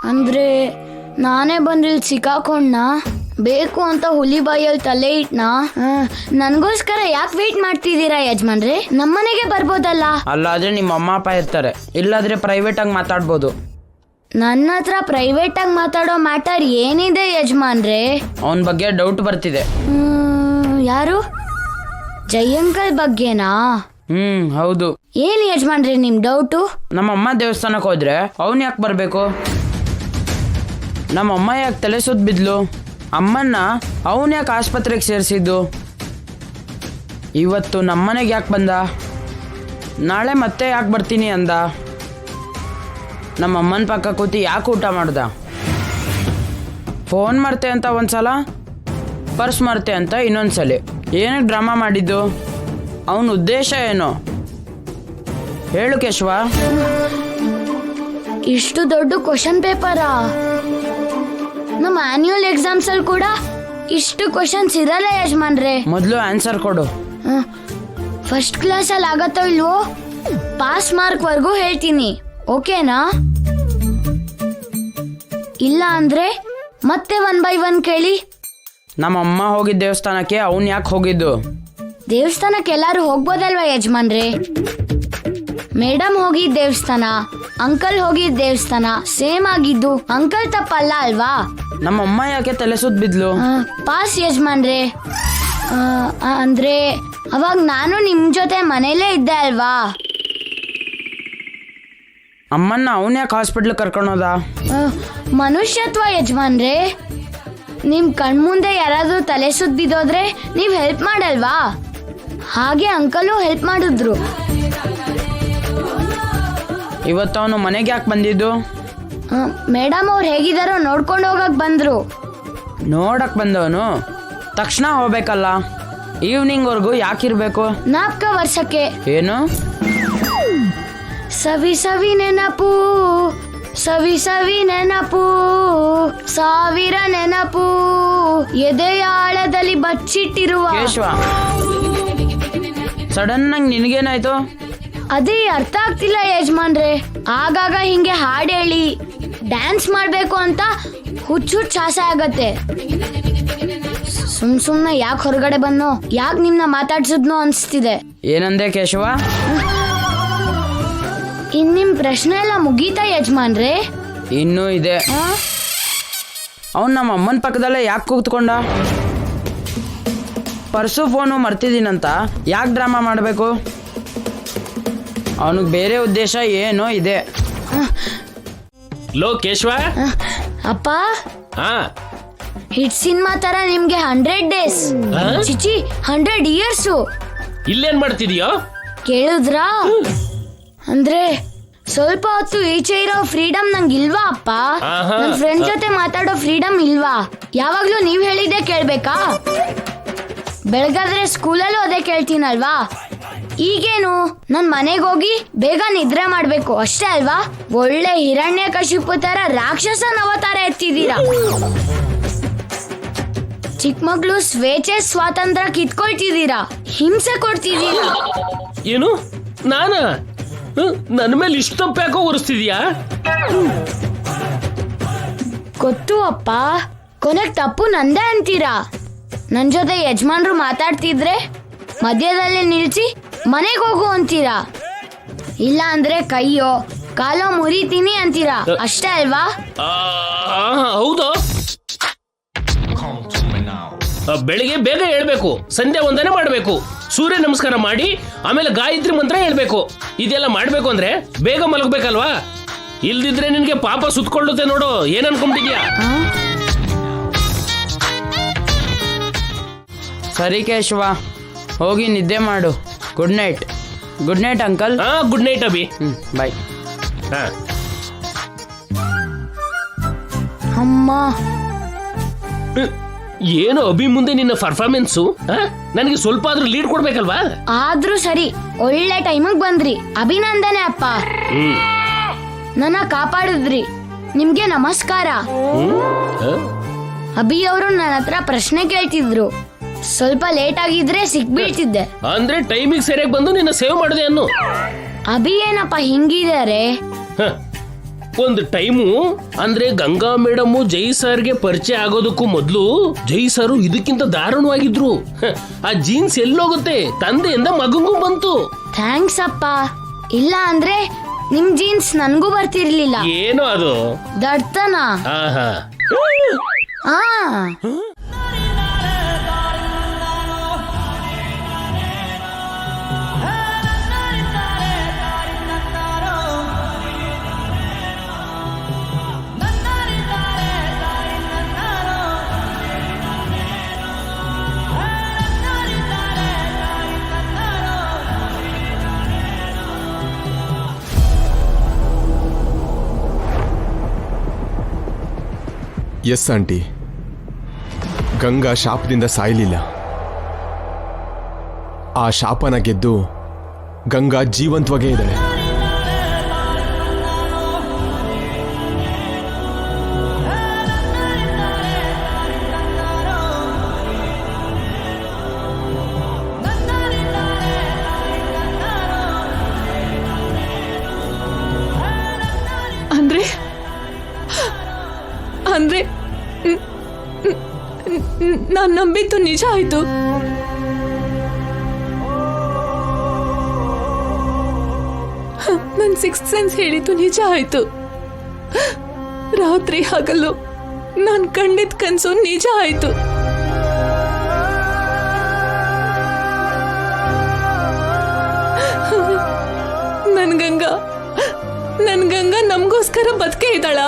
ಅಂದ್ರೆ ನಾನೇ ಬಂದಿಲ್ ಸಿಕ್ಕಾಕೊಂಡ್ನ, ಬೇಕು ಅಂತ ಹುಲಿ ಬಾಯಲ್ಲಿ ತಲೆ ಇಟ್ನಾ. ನನ್ಗೋಸ್ಕರ ಯಾಕೆ ವೇಟ್ ಮಾಡ್ತಿದ್ದೀರಾ ಯಜಮಾನ್ರೆ? ನಮ್ಮನೆಗೆ ಬರ್ಬೋದಲ್ಲ. ಅಲ್ಲಾದ್ರೆ ನಿಮ್ಮ ಅಮ್ಮ ಅಪ್ಪ ಇರ್ತಾರೆ, ಇಲ್ಲಾದ್ರೆ ಪ್ರೈವೇಟ್ ಆಗಿ ಮಾತಾಡ್ಬೋದು. ನನ್ನ ಹತ್ರ ಪ್ರೈವೇಟ್ ಆಗಿ ಮಾತಾಡೋ ಮ್ಯಾಟರ್ ಏನಿದೆ ಯಜಮಾನ್ರೆ? ಅವನ ಬಗ್ಗೆ ಡೌಟ್ ಬರ್ತಿದೆ. ಯಾರು? ಜಯಂಕಲ್ ಬಗ್ಗೆನಾ? ಹೌದು. ಏನ್ ಯಜಮಾನ್ರೆ ನಿಮ್ ಡೌಟು? ನಮ್ಮಮ್ಮ ದೇವಸ್ಥಾನಕ್ಕೆ ಹೋದ್ರೆ ಅವನ್ ಯಾಕೆ ಬರ್ಬೇಕು? ನಮ್ಮಮ್ಮ ಯಾಕೆ ತಲೆ ಸುತ್ತ ಬಿದ್ಲು? ಅಮ್ಮನ್ನ ಅವನ್ ಯಾಕೆ ಆಸ್ಪತ್ರೆಗೆ ಸೇರಿಸಿದ್ದು? ಇವತ್ತು ನಮ್ಮನೆಗೆ ಯಾಕೆ ಬಂದ? ನಾಳೆ ಮತ್ತೆ ಯಾಕೆ ಬರ್ತೀನಿ ಅಂದ? ನಮ್ಮಮ್ಮನ ಪಕ್ಕ ಕೂತಿ ಯಾಕೆ ಊಟ ಮಾಡ್ದ? ಫೋನ್ ಮಾಡ್ತೆ ಅಂತ ಒಂದ್ಸಲ, ಪರ್ಸ್ ಮಾಡ್ತೆ ಅಂತ ಇನ್ನೊಂದ್ಸಲ. ಏನಕ್ಕೆ ಡ್ರಾಮಾ ಮಾಡಿದ್ದು? ಅವನ ಉದ್ದೇಶ ಏನು ಹೇಳು ಕೇಶವ. ಇಷ್ಟು ದೊಡ್ಡ ಕ್ವಶನ್ ಪೇಪರಾ? ನಮ್ಮ ಆನ್ಯುವಲ್ ಎಕ್ಸಾಮ್ಸ್ ಅಲ್ಲಿ ಕೂಡ ಇಷ್ಟು ಕ್ವಶನ್ಸ್ ಇರಲ್ಲ ಯಜಮಾನ್ರೆ. ಮೊದಲು ಆನ್ಸರ್ ಕೊಡು. ಫಸ್ಟ್ ಕ್ಲಾಸ್ ಅಲ್ಲಿ ಆಗತ್ತೋ ಇಲ್ವೋ ಪಾಸ್ ಮಾರ್ಕ್ ವರ್ಗೂ ಹೇಳ್ತೀನಿ, ಓಕೆನಾ? ಇಲ್ಲ ಅಂದ್ರೆ ಮತ್ತೆ 1 by 1 ಕೇಳಿ. ನಮ್ಮಮ್ಮ ಹೋಗಿದ್ದ ದೇವಸ್ಥಾನಕ್ಕೆ ಅವನ್ ಯಾಕೆ ಹೋಗಿದ್ದು? ದೇವಸ್ಥಾನಕ್ಕೆ ಎಲ್ಲಾರು ಹೋಗ್ಬೋದಲ್ವಾ ಯಜಮಾನ್ರೆ? ಮೇಡಮ್ ಹೋಗಿದ್ದ ದೇವಸ್ಥಾನ, ಅಂಕಲ್ ಹೋಗಿದ್ದ ದೇವಸ್ಥಾನ ಸೇಮ್ ಆಗಿದ್ದು ಅಂಕಲ್ ತಪ್ಪಲ್ಲ ಅಲ್ವಾ? ನಮ್ಮಮ್ಮ ಯಾಕೆ ತಲೆ ಸುತ್ತ ಬಿದ್ಲು? ಪಾಸ್ ಯಜಮಾನ್ರೆ. ಅಂದ್ರೆ ಅವಾಗ ನಾನು ನಿಮ್ ಜೊತೆ ಮನೇಲೇ ಇದ್ದೆ ಅಲ್ವಾ? ಅಮ್ಮನ್ನ ಅವನ್ ಯಾಕೆ ಹಾಸ್ಪಿಟ್ಲ್ ಕರ್ಕೊಂಡೋದ? ಮನುಷ್ಯತ್ವ ಯಜಮಾನ್ರೆ. ನಿಮ್ ಕಣ್ಮುಂದೆ ಯಾರಾದ್ರೂ ತಲೆ ಸುತ್ತ ಬಿದ್ದೋದ್ರೆ ನೀವ್ ಹೆಲ್ಪ್ ಮಾಡಲ್ವಾ? ಹಾಗೆ ಅಂಕಲು ಹೆಲ್ಪ್ ಮಾಡಿದ್ರು. ಇವತ್ತು ಅವನು ಮನೆಗೆ ಯಾಕೆ ಬಂದಿದ್ದು? ಮೇಡಮ್ ಅವ್ರು ಹೇಗಿದಾರೋ ನೋಡ್ಕೊಂಡು ಹೋಗಕ್ ಬಂದ್ರು. ನೋಡಕ್ ಬಂದವನು ತಕ್ಷಣ ಹೋಗ್ಬೇಕಲ್ಲ, ಈವ್ನಿಂಗ್ ವರ್ಗು ಯಾಕಿರ್ಬೇಕು? ನಾಪ್ಕ ವರ್ಷಕ್ಕೆ. ಏನು? ಸವಿ ಸವಿ ನೆನಪು, ಸವಿ ಸವಿ ನೆನಪು, ಸಾವಿರ ನೆನಪು ಎದೆಯಾಳದಲ್ಲಿ ಬಚ್ಚಿಟ್ಟಿರುವ. ಕೇಶವ, ಸಡನ್ ಆಗಿ ನಿನಗೇನಾಯ್ತು? ಅದೇ ಅರ್ಥ ಆಗ್ತಿಲ್ಲ ಯಜಮಾನ್ರೆ. ಆಗಾಗ ಹಿಂಗೆ ಹಾಡು ಹೇಳಿ ಡ್ಯಾನ್ಸ್ ಮಾಡ್ಬೇಕು ಅಂತ ಹುಚ್ಚು ಆಸೆ ಆಗತ್ತೆ. ಸುಮ್ನೆ ಯಾಕೆ ಹೊರಗಡೆ ಬಂದೋ, ಯಾಕೆ ನಿಮ್ನ ಮಾತಾಡ್ಸಿದ್ನೋ ಅನ್ಸ್ತಿದೆ. ಏನಂದೆ ಕೇಶವ? ನಿಮ್ ಪ್ರಶ್ನೆ ಎಲ್ಲ ಮುಗೀತಾ ಯಜಮಾನ್ರೆ? ಇನ್ನೂ ಇದೆ. ಅವನ್ ನಮ್ಮ ಅಮ್ಮನ ಪಕ್ಕದಲ್ಲೇ ಯಾಕೆ ಕೂತ್ಕೊಂಡ? ಪರ್ಸು ಫೋನು ಮರ್ತಿದ್ದೀನಂತ ಯಾಕೆ ಡ್ರಾಮಾ ಮಾಡಬೇಕು? ಅವನಿಗೆ ಬೇರೆ ಉದ್ದೇಶ ಏನೋ ಇದೆ. ಲೋ ಕೇಶವ. ಅಪ್ಪ, ಹಿಟ್ ಸಿನಿಮಾ ತರ ನಿಮ್ಗೆ 100 days, ಚಿಚಿ 100 years. ಇಲ್ಲೇನ್ ಮಾಡ್ತಿದ್ಯೋ? ಕೇಳಿದ್ರಾ? ಅಂದ್ರೆ ಸ್ವಲ್ಪ ಹೊತ್ತು ಈಚೆ ಇರೋ ಫ್ರೀಡಮ್ ನಂಗೆ ಇಲ್ವಾ ಅಪ್ಪ? ನನ್ ಫ್ರೆಂಡ್ ಜೊತೆ ಮಾತಾಡೋ ಫ್ರೀಡಮ್ ಇಲ್ವಾ? ಯಾವಾಗ್ಲೂ ನೀವ್ ಹೇಳಿದ್ದೆ ಕೇಳ್ಬೇಕಾ? ಬೆಳಗಾದ್ರೆ ಸ್ಕೂಲಲ್ಲೂ ಅದೇ ಕೇಳ್ತೀನಲ್ವಾ? ಈಗೇನು ನನ್ ಮನೆಗೆ ಹೋಗಿ ಬೇಗ ನಿದ್ರೆ ಮಾಡ್ಬೇಕು ಅಷ್ಟೇ ಅಲ್ವಾ? ಒಳ್ಳೆ ಹಿರಣ್ಯಕಶಿಪು ತರ ರಾಕ್ಷಸನ ಅವತಾರ ಎತ್ತಿದ್ದೀರಾ. ಚಿಕ್ಕ ಮಗ್ಳು ಸ್ವೇಚ್ಛೆ ಸ್ವಾತಂತ್ರ್ಯ ಕಿತ್ಕೊಳ್ತಿದ್ದೀರಾ, ಹಿಂಸೆ ಕೊಡ್ತಿದ್ದೀರಾ. ಏನು ನಾನ? ನನ್ನ ಮೇಲೆ ಇಷ್ಟು ತಪ್ಪ್ಯಾಕೋ ಹೊರಿಸ್ತಿದ್ಯಾ? ಗೊತ್ತು ಅಪ್ಪ, ಕೊನೆಗ್ ತಪ್ಪು ನಂದೇ ಅಂತೀರಾ. ನನ್ ಜೊತೆ ಯಜಮಾನ್ರು ಮಾತಾಡ್ತಿದ್ರೆ ಮಧ್ಯದಲ್ಲೇ ನಿಲ್ಸಿ ಮನೆಗೆ ಹೋಗು ಅಂತೀರಾ. ಇಲ್ಲ ಅಂದ್ರೆ ಕೈಯೋ ಕಾಲೋ ಮುರಿತೀನಿ ಅಂತೀರಾ, ಅಷ್ಟೇ ಅಲ್ವಾ? ಹೌದು. ಬೆಳಿಗ್ಗೆ ಬೇಗ ಹೇಳ್ಬೇಕು, ಸಂಧ್ಯಾ ವಂದನೆ ಮಾಡ್ಬೇಕು, ಸೂರ್ಯ ನಮಸ್ಕಾರ ಮಾಡಿ ಆಮೇಲೆ ಗಾಯತ್ರಿ ಮಂತ್ರ ಹೇಳ್ಬೇಕು. ಇದೆಲ್ಲ ಮಾಡ್ಬೇಕು ಅಂದ್ರೆ ಬೇಗ ಮಲಗಬೇಕಲ್ವಾ? ಇಲ್ದಿದ್ರೆ ನಿನ್ಗೆ ಪಾಪ ಸುತ್ಕೊಳ್ಳುತ್ತೆ ನೋಡು. ಏನ್ ಅನ್ಕೊಂಡಿದ್ಯಾ? ಸರಿ ಕೇಶವ, ಹೋಗಿ ನಿದ್ದೆ ಮಾಡು. Good night. Good night uncle. Good night Abhi. Bye. ಅಮ್ಮ, ಏನು ಅಭಿ ಮುಂದೆ ನಿನ್ನ ಪರ್ಫಾರ್ಮೆನ್ಸು? ನನಗೆ ಸ್ವಲ್ಪ ಆದ್ರೂ ಲೀಡ್ ಕೊಡ್ಬೇಕಲ್ವಾ? ಆದ್ರೂ ಸರಿ, ಒಳ್ಳೆ ಟೈಮಿಗೆ ಬಂದ್ರಿ. ಅಭಿನಂದನೆ ಅಪ್ಪ, ನನ್ನ ಕಾಪಾಡಿದ್ರಿ. ನಿಮ್ಗೆ ನಮಸ್ಕಾರ. ಅಭಿ ಅವರು ನನ್ನ ಹತ್ರ ಪ್ರಶ್ನೆ ಕೇಳ್ತಿದ್ರು, ಸ್ವಲ್ಪ ಲೇಟ್ ಆಗಿದ್ರೆ ಸಿಕ್ಬೀಳ್ತಿದ್ದೆ. ಅಂದ್ರೆ ಟೈಮಿಗೆ ಸರಿಯಾಗಿ ಬಂದು ನಿನ್ನ ಸೇವ್ ಮಾಡಿದೆ ಅನ್ನು. ಅಭಿ ಏನಪ್ಪ ಹಿಂಗಿದ್ದಾರೆ? ಒಂದು ಟೈಮು ಅಂದ್ರೆ ಗಂಗಾ ಮೇಡಮ್ ಜೈ ಸರ್ಗೆ ಪರಿಚಯ ಆಗೋದಕ್ಕೂ ಮೊದಲು ಜೈ ಸರ್ ಇದಕ್ಕಿಂತ ದಾರುಣವಾಗಿದ್ರು. ಆ ಜೀನ್ಸ್ ಎಲ್ಲೋಗುತ್ತೆ, ತಂದೆಯಿಂದ ಮಗಂಗೂ ಬಂತು. ಥ್ಯಾಂಕ್ಸ್ ಅಪ್ಪ. ಇಲ್ಲ ಅಂದ್ರೆ ನಿಮ್ ಜೀನ್ಸ್ ನನ್ಗೂ ಬರ್ತಿರ್ಲಿಲ್ಲ. ಏನೋ ಅದು ದಡ್ತನ. ಆಹಾ. ಆ ಎಸ್ ಆಂಟಿ, ಗಂಗಾ ಶಾಪದಿಂದ ಸಾಯಲಿಲ್ಲ. ಆ ಶಾಪನ ಗೆದ್ದು ಗಂಗಾ ಜೀವಂತವಾಗೇ ಇದ್ದಾಳೆ. ಅಂದ್ರೆ ಅಂದ್ರೆ ನಾನ್ ನಂಬಿದ್ದು ನಿಜ ಆಯ್ತು. ನನ್ ಸಿಕ್ಸ್ತ್ ಸೆನ್ಸ್ ಹೇಳಿದ್ದು ನಿಜ ಆಯ್ತು. ರಾತ್ರಿ ಹಗಲು ನಾನ್ ಕಂಡಿದ್ ಕನ್ಸು ನಿಜ ಆಯ್ತು. ನನ್ ಗಂಗಾ ನಮ್ಗೋಸ್ಕರ ಬದುಕೆ ಇದ್ದಾಳ.